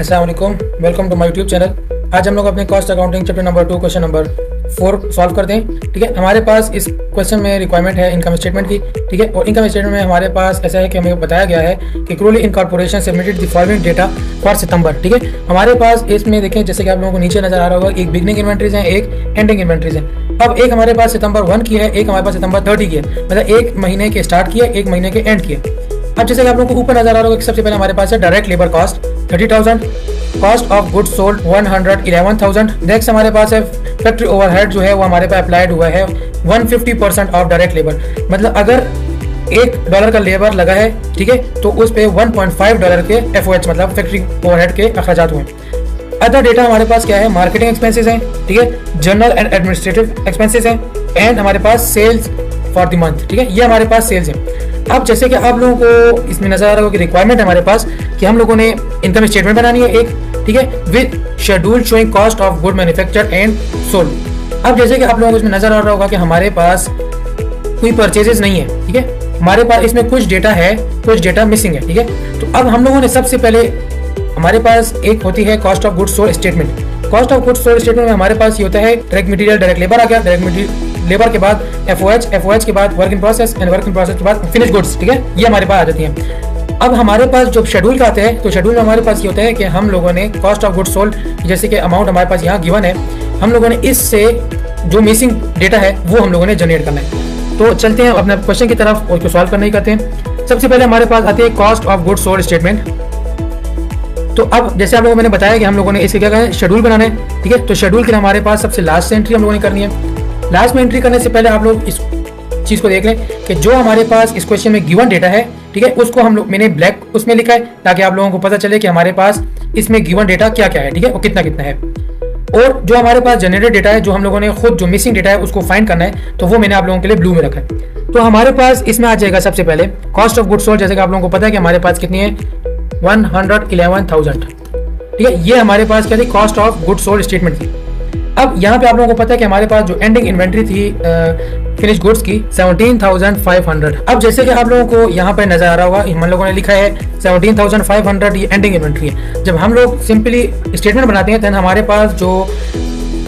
अस्सलाम वालेकुम, welcome to my YouTube channel. आज हम लोग अपने cost accounting chapter number 2 question number 4 solve करते हैं। ठीक है, हमारे पास इस क्वेश्चन में रिक्वायरमेंट है इनकम स्टेटमेंट की। ठीक है, और इनकम स्टेटमेंट में हमारे पास ऐसा है कि हमें बताया गया है कि Cruly incorporation submitted the following data for September. ठीक है, हमारे पास इसमें देखें जैसे कि आप लोगों को नीचे नजर आ रहा होगा, एक बिगनिंग इन्वेंट्रीज है, एक एंडिंग इन्वेंट्रीज है। अब एक हमारे पास सितंबर 1 की है, एक हमारे पास सितंबर 30 की है, मतलब एक महीने के स्टार्ट की है, एक महीने के एंड की है। अब जैसे कि आप लोगों को ऊपर नजर आ रहा होगा कि सबसे पहले हमारे पास है direct labour cost 30,000, cost of goods sold 111,000। Next हमारे पास है फैक्ट्री ओवरहेड जो है वो हमारे पास अप्लाइड हुआ है 150% ऑफ डायरेक्ट लेबर, मतलब अगर $1 का लेबर लगा है, ठीक है, तो उस पे $1.5 के FOH मतलब फैक्ट्री ओवरहेड के अखराजात हुए। अदर डेटा हमारे पास क्या है, मार्केटिंग एक्सपेंसेस हैं, ठीक है, जनरल एंड एडमिनिस्ट्रेटिव एक्सपेंसेस हैं, एंड हमारे पास सेल्स फॉर द मंथ। ठीक है, ये हमारे पास सेल्स है। अब जैसे कि आप लोगों को इसमें नजर आ रहा होगा कि रिक्वायरमेंट है हमारे पास कि हम लोगों ने इनकम स्टेटमेंट बनानी है एक, ठीक है, with schedule showing cost of good manufactured and sold. अब जैसे कि आप लोगों को इसमें नजर आ रहा होगा कि हमारे पास कोई परचेजेस नहीं है, ठीक है, हमारे पास इसमें कुछ डेटा है, कुछ डेटा मिसिंग है। ठीक है, तो अब हम लोगों ने सबसे पहले हमारे पास एक होती है cost of goods sold statement. Cost of goods sold statement में हमारे पास ये होता है डायरेक्ट मटेरियल, डायरेक्ट लेबर आ गया, डायरेक्ट लेबर के बाद FOH के बाद work in process and work in process के बाद फिनिश गुड्स। ठीक है, ये हमारे पास आ जाती हैं। अब हमारे पास जब शेड्यूल का आते हैं तो शेड्यूल में हमारे पास ये होता है कि हम लोगों ने कॉस्ट ऑफ गुड्स सोल्ड जैसे कि अमाउंट हमारे पास यहाँ गिवन है, हम लोगों ने इससे जो मिसिंग डेटा है वो हम लोगों ने जनरेट करना है। तो चलते हैं अपने क्वेश्चन की तरफ और उसको सॉल्व करने की करते हैं। सबसे पहले हमारे पास आती है cost of goods sold statement. तो अब जैसे आप लोगों को मैंने बताया कि हम लोगों ने इसके क्या करना है, शेड्यूल बनाना है। ठीक है, तो शेड्यूल के लिए हमारे पास सबसे लास्ट एंट्री हम लोगों ने करनी है। लास्ट में एंट्री करने से पहले आप लोग इस चीज को देख लें कि जो हमारे पास इस क्वेश्चन में गिवन डेटा है, ठीक है, उसको हम लोग मैंने ब्लैक उसमें लिखा है ताकि आप लोगों को पता चले कि हमारे पास इसमें गिवन डेटा क्या क्या है, ठीक है, और कितना कितना है। और जो हमारे पास जनरेटेड डेटा है, जो हम लोगों ने खुद जो मिसिंग डेटा है उसको फाइंड करना है, तो वो मैंने आप लोगों के लिए ब्लू में रखा है। तो हमारे पास इसमें आ जाएगा सबसे पहले कॉस्ट ऑफ गुड्स सोल्ड, जैसे कि आप लोगों को पता है कि हमारे पास कितनी है 111,000। ठीक है, ये हमारे पास क्या थी, cost of goods sold statement थी। अब यहाँ पे आप लोगों को पता है कि हमारे पास जो एंडिंग इन्वेंट्री थी फिनिश गुड्स की 17,500। अब जैसे कि आप लोगों को यहाँ पे नजर आ रहा होगा, हम लोगों ने लिखा है 17,500, ये एंडिंग इन्वेंट्री है। जब हम लोग सिंपली स्टेटमेंट बनाते हैं तो हमारे पास जो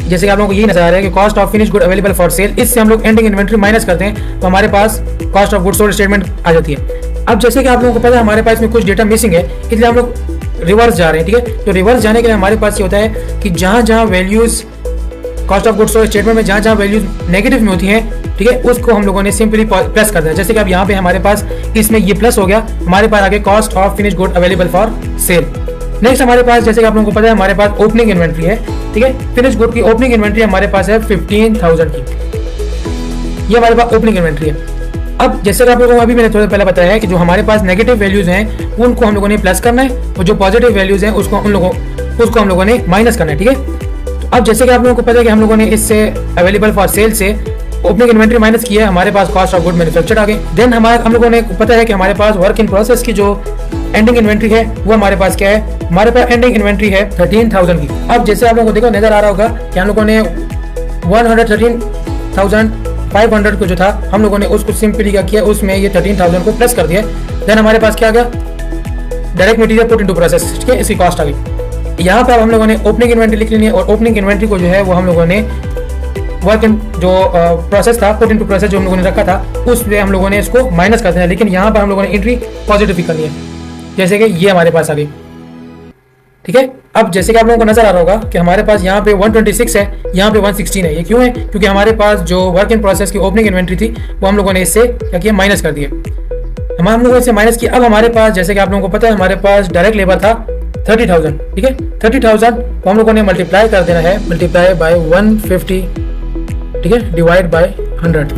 जैसे कि आप लोगों को ये नजर आ रहा है कि cost of finish good available for sale, इससे हम लोग एंडिंग इन्वेंट्री माइनस करते हैं तो हमारे पास cost of goods sold statement आ जाती है। अब जैसे कि आप लोगों को पता है हमारे पास में कुछ डेटा मिसिंग है, इसलिए हम लोग रिवर्स जा रहे हैं। ठीक है, तो रिवर्स जाने के लिए हमारे पास ये होता है कि जहाँ जहाँ values cost of goods sold statement में जहाँ वैल्यूज नेगेटिव में होती हैं, ठीक है, उसको हम लोगों ने सिंपली प्लस कर दिया। जैसे कि अब यहाँ पे हमारे पास इसमें ये प्लस हो गया, हमारे पास आगे cost of finish good available for sale. Next हमारे पास जैसे कि आप लोगों को पता है हमारे पास ओपनिंग इन्वेंट्री है, ठीक है, फिनिश गुड की ओपनिंग इन्वेंट्री हमारे पास है 15,000 की, ये हमारे पास ओपनिंग इन्वेंट्री है। अब जैसे कि आप लोगों को अभी मैंने थोड़ा पहले बताया है कि जो हमारे पास नेगेटिव वैल्यूज हैं उनको हम लोगों ने प्लस करना है और जो पॉजिटिव वैल्यूज हैं उसको हम लोगों ने माइनस करना है। ठीक है, अब जैसे कि आप लोगों को पता है कि हम लोगों ने इससे अवेलेबल फॉर सेल से ओपनिंग इन्वेंट्री माइनस किया है, हमारे पास कॉस्ट ऑफ गुड मैन्युफैक्चर्ड आ गई। देन हम लोगों ने पता है कि हमारे पास वर्क इन प्रोसेस की जो एंडिंग इन्वेंट्री है वो हमारे पास क्या है, हमारे पास एंडिंग इन्वेंट्री है 13,000 की। अब जैसे आप लोगों को देखो नजर आ रहा होगा कि हम लोगों ने 113,500 को जो था हम लोगों ने उसको सिंपली क्या किया, उसमें ये 13,000 को प्लस कर दिया। देन हमारे पास क्या आ गया, direct material put into process, ठीक है, इसकी कॉस्ट आ गई। यहाँ पर हम लोगों ने ओपनिंग इन्वेंट्री लिख लेनी है और ओपनिंग इन्वेंट्री को जो है वो हम लोगों ने वर्क इन जो प्रोसेस था पुट इनटू प्रोसेस जो हम लोगों ने रखा था उसमें हम लोगों ने इसको माइनस कर दिया, लेकिन यहाँ पर हम लोगों ने एंट्री पॉजिटिव ही करनी है, जैसे कि ये हमारे पास आ गई। ठीक है, अब जैसे कि आप लोगों को नजर आ रहा होगा कि हमारे पास यहाँ पे 126 है, यहाँ पे 116 है। ये क्यों है, क्योंकि हमारे पास जो वर्क इन प्रोसेस की ओपनिंग इन्वेंट्री थी वो हम लोगों ने इससे क्या किया, माइनस कर दिया। हम लोगों ने इससे माइनस किया। अब हमारे पास जैसे कि आप लोगों को पता है हमारे पास डायरेक्ट लेबर था 30,000, ठीक है, 30,000 को हम लोगों ने मल्टीप्लाई कर देना है, मल्टीप्लाई बाय 150, ठीक है, डिवाइड बाय 100।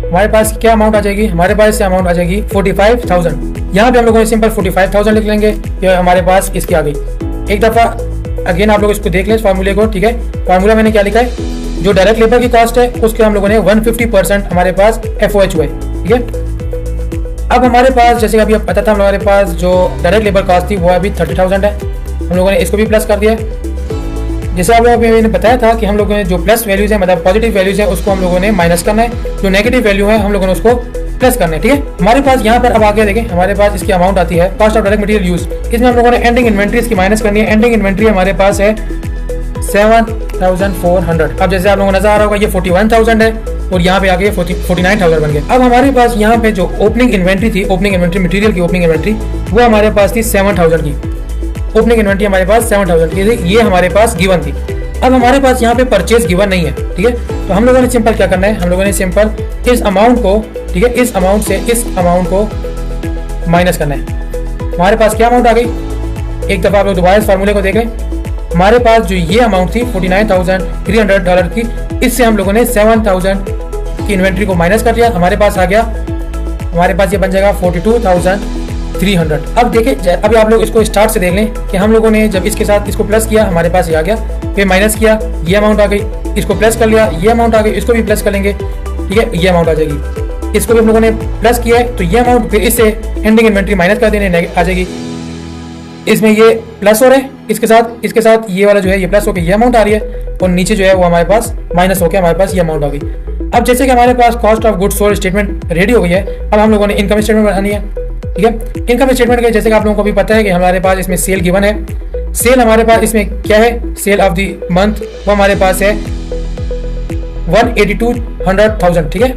हमारे पास क्या अमाउंट आ जाएगी, हमारे पास से अमाउंट आ जाएगी 45,000। यहाँ पे हम लोगों ने सिंपल 45,000 लिख लेंगे, ये हमारे पास इसकी आ गई। एक दफा अगेन आप लोग इसको देख लें इस फार्मूले को, ठीक है, फार्मूला मैंने क्या लिखा है, जो डायरेक्ट लेबर की कॉस्ट है उसके हम लोगों ने 150% हमारे पास FOH हुआ है। ठीक है, अब हमारे पास जैसे अभी पता था हमारे पास जो डायरेक्ट लेबर कॉस्ट थी वो अभी 30,000 है, हम लोगों ने इसको भी प्लस कर दिया। जैसे आप लोगों को मैंने बताया था कि हम लोगों ने जो प्लस वैल्यूज है मतलब पॉजिटिव वैल्यूज है उसको हम लोगों ने माइनस करना है, जो नेगेटिव वैल्यू है हम लोगों ने उसको प्लस करने, ठीक है। हमारे पास यहाँ पर अब आगे देखें, हमारे पास इसकी अमाउंट आती है cost of direct material use. इसमें हम लोगों ने एंडिंग इन्वेंट्री इसकी माइनस करनी है। एंडिंग इन्वेंट्री हमारे पास है 7400। अब जैसे आप लोगों को नजर आ रहा होगा ये 41,000 है और यहाँ पे आगे 49,000 बन गए। अब हमारे पास यहाँ पे जो ओपनिंग इन्वेंट्री थी, ओपनिंग इन्वेंट्री मटेरियल की ओपनिंग इन्वेंट्री, वो हमारे पास थी 7,000 की। ओपनिंग इन्वेंट्री हमारे पास 7,000 की थी, ये हमारे पास गिवन थी। अब हमारे पास यहाँ पे परचेज गिवन नहीं है, ठीक है। तो हम लोगों ने सिंपल क्या करना है, हम लोगों ने सिंपल इस अमाउंट को, ठीक है, इस अमाउंट से इस अमाउंट को माइनस करना है। हमारे पास क्या अमाउंट आ गई, एक दफा आप लोग दोबारा इस फार्मूले को देख लें। हमारे पास जो ये अमाउंट थी $49,300 की, इससे हम लोगों ने 7,000 की इन्वेंट्री को माइनस कर दिया। हमारे पास आ गया, हमारे पास ये बन जाएगा 42,300। अब देखिए, अभी आप लोग इसको स्टार्ट से देख लें कि हम लोगों ने जब इसके साथ इसको प्लस किया, हमारे पास ये आ गया, फिर माइनस किया, ये अमाउंट आ गई, इसको प्लस कर लिया, ये अमाउंट आ गई, इसको भी प्लस कर लेंगे, ठीक है, ये अमाउंट आ जाएगी। इसको भी हम लोगों ने प्लस किया है तो ये अमाउंट, फिर इससे एंडिंग इन्वेंट्री माइनस कर देने आ जाएगी। इसमें ये प्लस हो रहा है, इसके साथ ये वाला जो है ये प्लस होकर ये अमाउंट आ रही है और नीचे जो है वो हमारे पास माइनस होकर हमारे पास ये अमाउंट आ गई। अब जैसे कि हमारे पास cost of goods sold statement ready हो गई है, अब हम लोगों ने इनकम स्टेटमेंट बनानी है, ठीक है। इनकम स्टेटमेंट के जैसे कि आप लोगों को भी पता है कि हमारे पास इसमें सेल गिवन है। सेल हमारे पास इसमें क्या है, सेल ऑफ द मंथ वो हमारे पास है 182,100,000, ठीक है।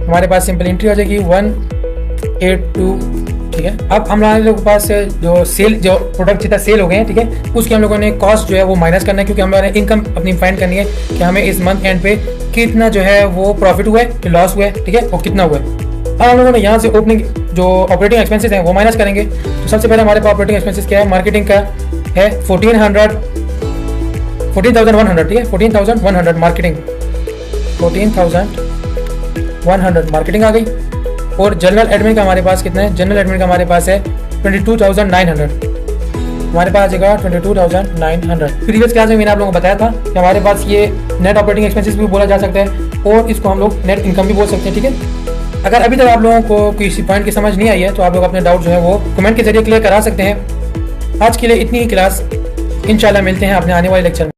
हमारे पास सिंपल एंट्री हो जाएगी 182, ठीक है। अब हमारे लोगों के पास जो सेल, जो प्रोडक्ट जितना सेल हो गए हैं, ठीक है, उसके हम लोगों ने कॉस्ट जो है वो माइनस करना है, क्योंकि हमारे इनकम अपनी फाइंड करनी है कि हमें इस मंथ एंड पे कितना जो है वो प्रॉफिट हुआ है, लॉस हुआ है, ठीक है, और कितना हुआ है। अब हम लोगों ने यहाँ से ओपनिंग जो ऑपरेटिंग एक्सपेंसेस हैं वो माइनस करेंगे। तो सबसे पहले हमारे पास ऑपरेटिंग एक्सपेंसेस क्या है, मार्केटिंग का है 14,100, ठीक है, 14,100 मार्केटिंग, 14,100 मार्केटिंग आ गई। और जनरल एडमिन का हमारे पास कितना है, जनरल एडमिन का हमारे पास है 22,900, हमारे पास आ जाएगा 22,900। प्रीवियस क्लास में मैंने आप लोगों को बताया था कि हमारे पास ये नेट ऑपरेटिंग एक्सपेंसेस भी बोला जा सकता है और इसको हम लोग नेट इनकम भी बोल सकते हैं, ठीक है। अगर अभी तक आप लोगों को किसी पॉइंट की समझ नहीं आई है तो आप लोग अपने डाउट जो है वो कमेंट के जरिए क्लियर करा सकते हैं। आज के लिए इतनी ही क्लास, इंशाल्लाह मिलते हैं अपने आने वाले लेक्चर में।